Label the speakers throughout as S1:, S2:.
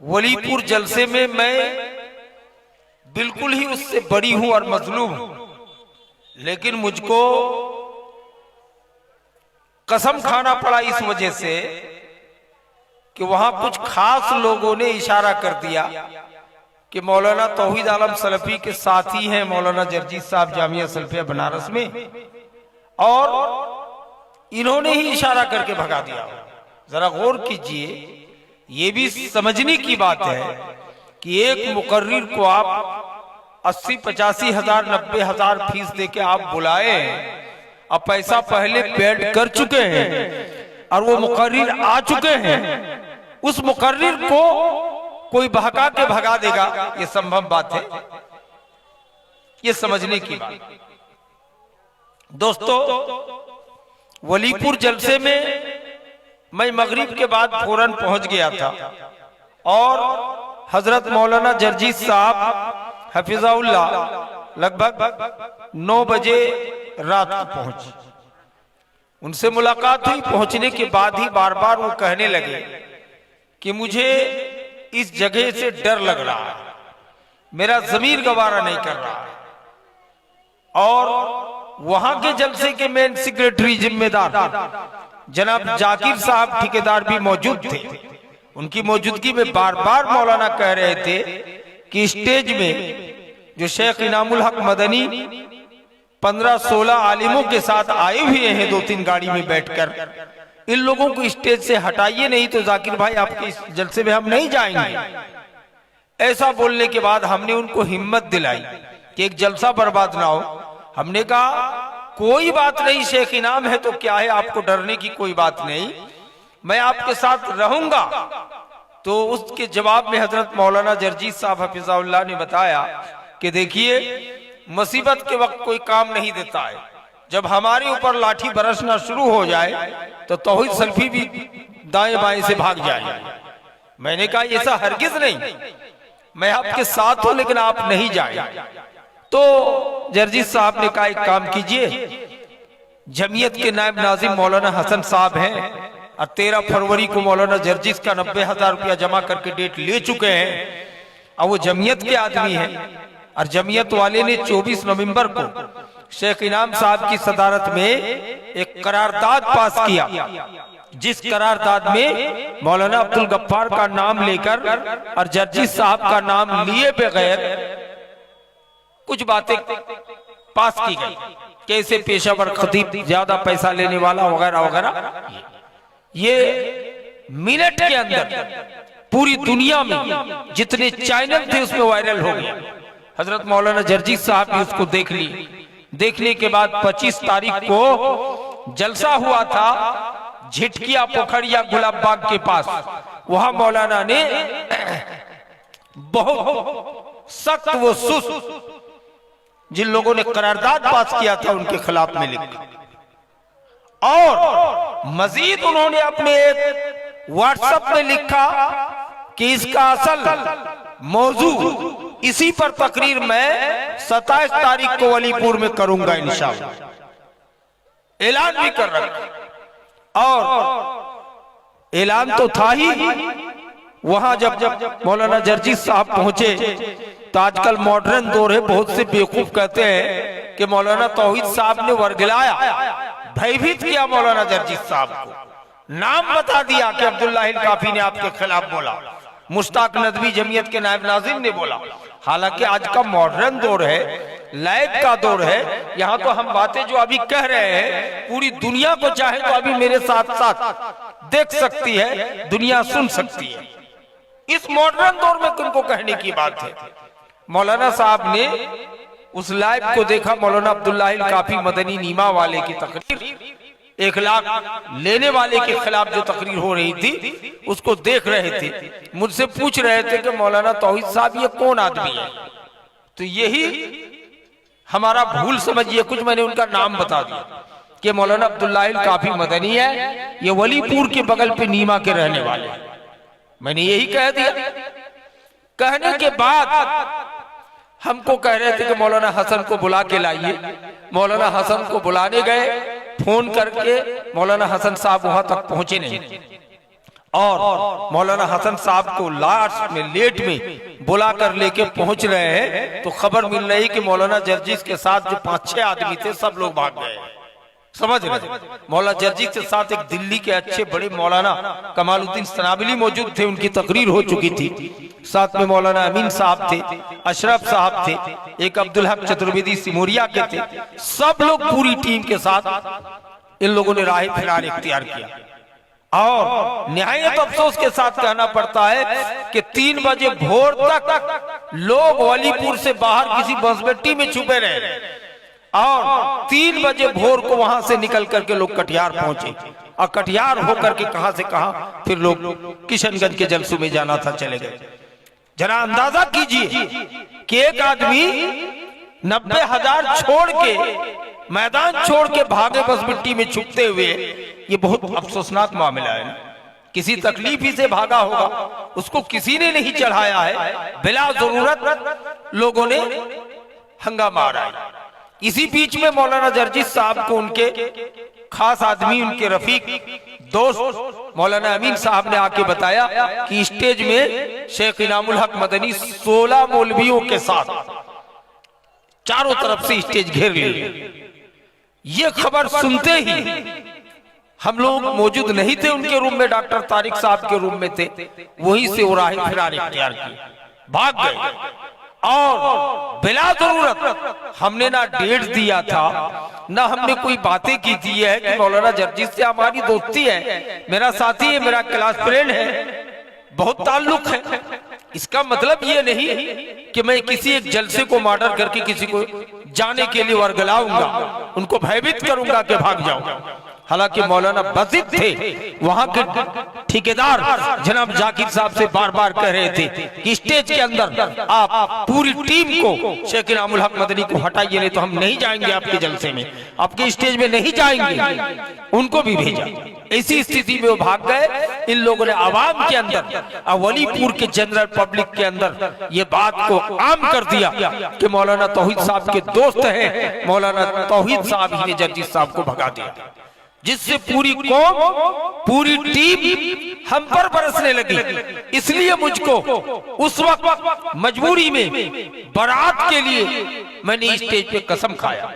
S1: वलीपुर जलसे में मैं बिल्कुल ही उससे बड़ी हूं और मजलूम हूं, लेकिन मुझको कसम खाना पड़ा इस वजह से कि वहां कुछ खास लोगों ने इशारा कर दिया कि मौलाना तौहीद आलम सलफी के साथी हैं मौलाना जर्जीस साहब जामिया सलफिया बनारस में, और इन्होंने ही इशारा करके भगा दिया। जरा गौर कीजिए, ये भी समझने की बात है कि एक मुकर्रिर को आप 80-85 हजार 90 हजार फीस देके आप बुलाए, अब पैसा पहले पेड कर चुके हैं और वो मुकर्रिर आ चुके हैं, उस मुकर्रिर को कोई बहका के भगा देगा, ये संभव बात है? ये समझने की बात। दोस्तों, वलीपुर जलसे में मैं मगरिब के बाद फौरन पहुंच गया था और हजरत मौलाना जर्जीस साहब हफिजाउल्लाह लगभग 9 बजे रात को पहुंचे। उनसे मुलाकात हुई। पहुंचने के बाद ही बार बार वो कहने लगे कि मुझे इस जगह से डर लग रहा है, मेरा जमीर गवारा नहीं कर रहा है। और वहां के जलसे के मेन सेक्रेटरी जिम्मेदार जनाब जाकिर साहब ठेकेदार भी मौजूद थे। उनकी मौजूदगी में बार बार मौलाना कह रहे थे कि स्टेज में जो शेख इनामुल हक मदनी 15-16 आलिमों के साथ आए हुए हैं 2-3 गाड़ी में बैठकर, इन लोगों को स्टेज से हटाइए, नहीं तो जाकिर भाई आपके इस जलसे में हम नहीं जाएंगे। ऐसा बोलने के बाद हमने उनको हिम्मत दिलाई कि एक जलसा बर्बाद ना हो। हमने कहा कोई बात नहीं, शेख इनाम है तो क्या है, आपको डरने की कोई बात नहीं, मैं आपके साथ रहूंगा। तो उसके जवाब में हजरत मौलाना जर्जीस साहब हफिजाउल्लाह ने बताया कि देखिए, मुसीबत के वक्त कोई काम नहीं देता है, जब हमारे ऊपर लाठी बरसना शुरू हो जाए तो तौहीद सल्फी भी दाएं बाएं से भाग जाए। मैंने कहा ऐसा हरगिज नहीं, मैं आपके साथ हूं लेकिन आप नहीं जाए। तो जर्जीस साहब ने कहा एक काम कीजिए, जमीयत के नायब नाजिम मौलाना हसन साहब हैं और 13 फरवरी को मौलाना जर्जीस का 90,000 रुपया जमा करके डेट ले चुके हैं और वो जमीयत के आदमी हैं, और जमीयत वाले ने 24 नवंबर को शेख इनाम साहब की सदारत में एक करारदाद पास किया, जिस करारदाद में मौलाना अब्दुल गफ्फार का नाम लेकर और जर्जीस साहब का नाम लिए बगैर कुछ बातें पास की गई, कैसे पेशावर खतीब ज्यादा पैसा लेने वाला वगैरह वगैरह। ये मिनट के अंदर पूरी दुनिया में जितने चैनल थे उसमें वायरल हो गया। हजरत मौलाना जर्जीस साहब ने उसको देख ली। देखने के बाद 25 तारीख को जलसा हुआ था झिटकिया पोखरिया गुलाब बाग के पास। वहां मौलाना ने बहुत सख्त व सुस्त जिन लोगों ने करारदाद पास किया था उनके खिलाफ में लिखा, और मजीद उन्होंने अपने व्हाट्सएप में लिखा कि इसका असल मौजू इसी पर तकरीर मैं 27 तारीख को वलीपुर में करूंगा इंशाअल्लाह। ऐलान भी कर रखा, और ऐलान तो था ही। वहां जब मौलाना जर्जीस साहब पहुंचे तो आजकल मॉडर्न दौर है, बहुत से बेवकूफ कहते हैं कि मौलाना तौहीद साहब ने वर्गलाया, भयभीत किया मौलाना जर्जीस साहब को, नाम बता दिया कि अब्दुल्लाह काफी ने आपके खिलाफ बोला, मुश्ताक नदवी जमीयत के नायब नाज़िम ने बोला। हालांकि आज का मॉडर्न दौर है, लाइव का दौर है, यहाँ तो हम बातें जो अभी कह रहे हैं पूरी दुनिया को चाहे तो अभी मेरे साथ साथ देख सकती है, दुनिया सुन सकती है। इस मॉडर्न दौर में तुमको कहने की बात है। मौलाना साहब ने उस लाइव को देखा, मौलाना अब्दुल्लाह काफी मदनी नीमा वाले की तकरीर, 1 लाख लेने वाले के खिलाफ जो तकरीर हो रही थी उसको देख रहे थे। मुझसे पूछ रहे थे कि मौलाना तौहीद साहब ये कौन आदमी है, तो यही हमारा भूल समझिए कुछ, मैंने उनका नाम बता दिया कि मौलाना अब्दुल्लाह काफी मदनी है, ये वलीपुर के बगल पे नीमा के रहने वाले हैं। मैंने यही कह दिया। कहने के बाद हमको कह रहे थे कि मौलाना हसन को बुला के लाइए। मौलाना हसन को बुलाने गए, फोन करके मौलाना हसन साहब वहां तक पहुंचे नहीं, और मौलाना हसन साहब को लास्ट में लेट में बुला कर लेके पहुंच रहे हैं तो खबर मिल रही कि मौलाना जर्जिस के साथ जो 5-6 आदमी थे सब लोग भाग गए। समझ रहे? मौलाना जर्जिस के साथ एक दिल्ली के अच्छे बड़े मौलाना कमालुद्दीन सनाबिली मौजूद थे, उनकी तकरीर हो चुकी थी। साथ में मौलाना अमीन साहब थे, अशरफ साहब थे, एक अब्दुल हक चतुर्वेदी सिमोरिया के थे। सब लोग पूरी टीम के साथ इन लोगों ने राह फिरार इख्तियार किया। और निहायत अफसोस के साथ कहना पड़ता है कि 3 बजे भोर तक लोग वलीपुर से बाहर किसी बसबट्टी में छुपे रहे और 3 बजे भोर को वहां से निकल करके लोग कटिहार पहुंचे और कटिहार होकर के कहां से कहां फिर लोग किशनगंज के जलसों में जाना था चले गए। जरा अंदाजा कीजिए कि एक आदमी 90,000 छोड़ के मैदान छोड़ के भागे बसबिट्टी में छुपते हुए, ये बहुत अफसोसनाक मामला है। किसी तकलीफ ही से भागा होगा, उसको किसी ने नहीं चढ़ाया है, बिला जरूरत लोगों ने हंगामा मारा। इसी बीच में मौलाना जर्जिस साहब को उनके खास आदमी, उनके रफीक दोस्त मौलाना अमीन साहब ने आके बताया कि स्टेज में शेख इनामुल हक मदनी 16 मौलवियों के साथ चारों तरफ से स्टेज घेर लिए। ये खबर सुनते ही हम लोग मौजूद नहीं थे उनके रूम में, डॉक्टर तारिक साहब के रूम में थे, वहीं से वो राह फिरार इख्तियार किए, भाग गए। और बिला जरूरत हमने ना डेट दिया था, ना हमने कोई बातें की थी है कि मौलाना जर्जिस से हमारी दोस्ती है, मेरा साथी है, मेरा क्लास फ्रेंड है, बहुत ताल्लुक है। इसका मतलब ये नहीं कि मैं किसी एक जलसे को मर्डर करके किसी को जाने के लिए वर्गलाऊंगा, उनको भयभीत करूंगा कि भाग जाओ। हालांकि मौलाना बसित थे, वहां के ठेकेदार जनाब जाकिर साहब से बार बार कह रहे थे कि स्टेज के अंदर आप पूरी टीम को शेख इनामुल हक मदनी को हटाइए, नहीं तो हम नहीं जाएंगे आपके जलसे में, आपके स्टेज में नहीं जाएंगे। उनको भी भेजा। ऐसी स्थिति में वो भाग गए। इन लोगों ने आवाम के अंदर, वलीपुर के जनरल पब्लिक के अंदर ये बात को आम कर दिया कि मौलाना तौहीद साहब के दोस्त हैं, मौलाना तौहीद साहब ही ने जर्जिस साहब को भगा दिया, जिससे पूरी कौम, पूरी टीम हम पर बरसने लगी। इसलिए मुझको उस वक्त मजबूरी में बारात के लिए मैंने स्टेज पे कसम खाया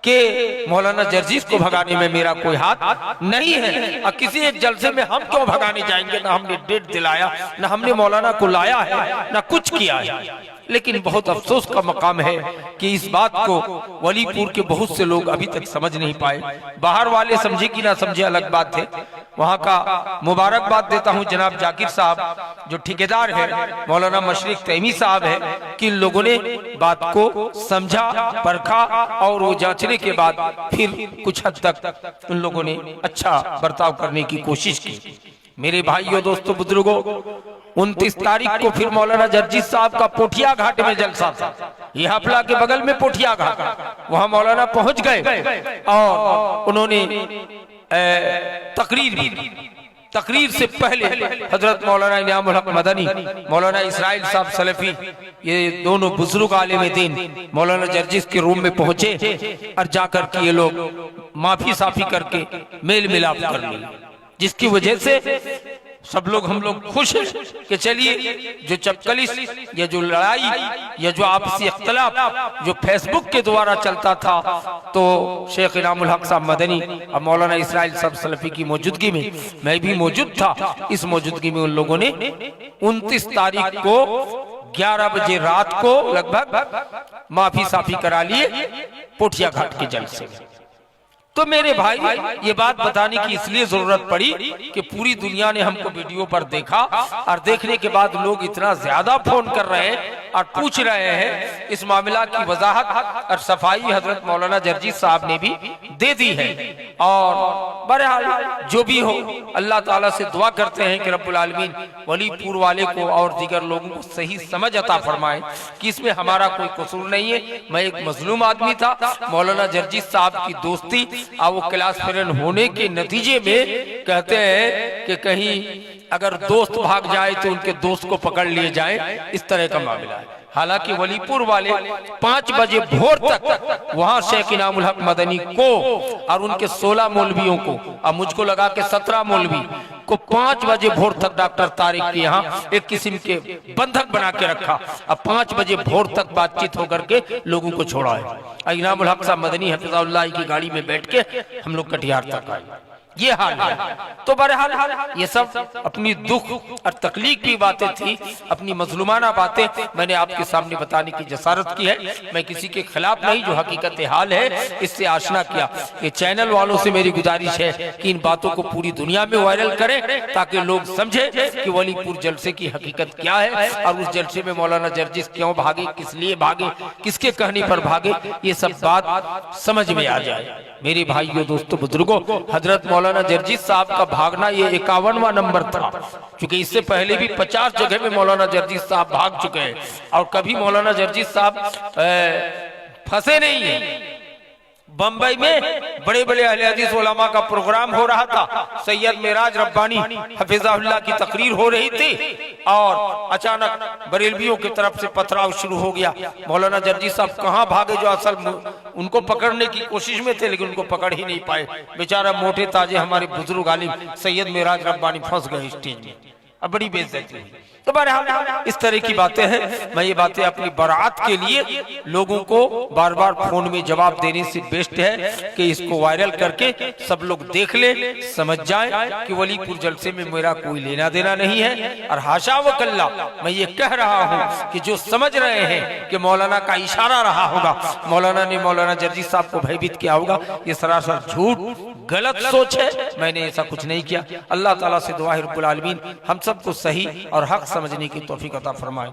S1: कि मौलाना जर्जिस को भगाने में मेरा कोई हाथ नहीं है, और किसी एक जलसे में हम क्यों भगाने जाएंगे। ना हमने डेट दिलाया, ना हमने मौलाना को लाया है, ना कुछ किया है। लेकिन बहुत अफसोस का मकाम है कि इस बात को वलीपुर के बहुत से लोग अभी तक समझ नहीं पाए। बाहर वाले समझे कि ना समझे अलग बात है। वहां का मुबारकबाद देता हूं जनाब जाकिर साहब जो ठेकेदार है, मौलाना मशरिक तैमी साहब है, कि इन लोगों ने बात को समझा, परखा और वो जांचने के बाद फिर कुछ हद तक उन लोगों ने अच्छा बर्ताव करने की कोशिश की। मेरे भाइयों, दोस्तों, बुजुर्गों, 29 तारीख को फिर मौलाना जर्जिस साहब का पोठिया घाट में जलसा था। ये हपला के बगल में पोठिया घाट, वहां मौलाना पहुंच गए और उन्होंने तकरीर से पहले हजरत मौलाना इनामुल हक मदनी, मौलाना इस्राइल साहब सलफी, ये दोनों बुजुर्ग आलिम दीन मौलाना जर्जिस के रूम में पहुंचे और जाकर के ये लोग माफी साफी करके मेल मिलाप कर लिए, जिसकी वजह से सब लोग, हम लोग खुश हैं कि चलिए जो चपकलिश, ये जो लड़ाई, ये जो आपसी इख्तिलाफ जो फेसबुक के द्वारा चलता था, तो शेख इनामुल हक साहब मदनी और मौलाना इस्राइल साहब सलफी की मौजूदगी में मैं भी मौजूद था। इस मौजूदगी में उन लोगों ने 29 तारीख को 11 बजे रात को लगभग माफी साफी करा लिए पोठिया घाट के जलसे। तो मेरे भाई, ये बात बताने की इसलिए जरूरत पड़ी कि पूरी दुनिया ने हमको वीडियो पर देखा और देखने के बाद लोग इतना ज्यादा फोन कर रहे हैं और पूछ रहे हैं। इस मामला की वजाहत और सफाई हजरत मौलाना जर्जिस साहब ने भी दे दी है। और बहरहाल जो भी हो, अल्लाह ताला से दुआ करते हैं कि रब्बुल आलमीन वलीपुर वाले को और दीगर लोगों को सही समझ अता फरमाए कि इसमें हमारा कोई कसूर नहीं है। मैं एक मजलूम आदमी था, मौलाना जर्जिस साहब की दोस्ती और वो क्लास फ्रेंड होने के नतीजे में कहते हैं कि कहीं अगर दोस्त भाग जाए तो उनके दोस्त को पकड़ लिए जाए, इस तरह का मामला है। हालांकि वलीपुर वाले 5 बजे भोर तक वहां शेख इनामुल हक मदनी को और उनके 16 मौलवियों को, अब मुझको लगा के 17 मौलवी को 5 बजे भोर तक डॉक्टर तारिक के यहाँ एक किस्म के बंधक बना के रखा। अब 5 बजे भोर तक बातचीत होकर के लोगों को छोड़ा है। इनामुल हक साहब मदनी हफिज़हुल्लाह की गाड़ी में बैठ के हम लोग कटिहार तक आए। ये हाल है। तो बहरहाल ये सब अपनी दुख और तकलीफ की बातें थी, अपनी मजलूमाना बातें मैंने आपके सामने बताने की जसारत की है। मैं किसी के खिलाफ नहीं, जो हकीकत हाल है इससे आशना किया। ये चैनल वालों से मेरी गुजारिश है कि इन बातों को पूरी दुनिया में वायरल करें ताकि लोग समझे कि वलीपुर जलसे की हकीकत क्या है और उस जलसे में मौलाना जर्जिस क्यों भागे, किस लिए भागे, किसके कहने पर भागे, ये सब बात समझ में आ जाए। मेरे भाइयों, दोस्तों, बुजुर्गों, हजरत मौलाना जर्जिस साहब का भागना ये 51वां नंबर था, क्योंकि इससे पहले भी 50 जगह में मौलाना जर्जिस साहब भाग चुके हैं और कभी मौलाना जर्जिस साहब फंसे नहीं है। बंबई में बड़े बड़े अहले हदीस उलमा का प्रोग्राम हो रहा था, सैयद मेराज रब्बानी हफिज़हुल्लाह की तकरीर हो रही थी और अचानक बरेलवियों की तरफ से पथराव शुरू हो गया। मौलाना जर्जिस साहब कहाँ भागे, जो असल उनको पकड़ने की कोशिश में थे लेकिन उनको पकड़ ही नहीं पाए। बेचारा मोटे ताजे हमारे बुजुर्ग आलिम सैयद मेराज रब्बानी फंस गए स्टेज में, अब बड़ी बेइज्जती हुई। तो बहरहाल इस तरह की बातें हैं। मैं ये बातें अपनी बरात के लिए लोगों को बार बार फोन में जवाब देने से बेस्ट है कि इसको वायरल करके सब लोग देख ले, समझ जाएं कि वलीपुर जलसे में मेरा कोई लेना देना नहीं है। और हाशा व कल्ला, मैं ये कह रहा हूँ कि जो समझ रहे हैं कि मौलाना का इशारा रहा होगा, मौलाना ने मौलाना जर्जिस साहब को भयभीत किया होगा, ये सरासर झूठ गलत सोच है। मैंने ऐसा कुछ नहीं किया। अल्लाह ताला से दुआ है रब्बुल आलमीन हम सबको सही और हक समझने की तौफीक अता फरमाए।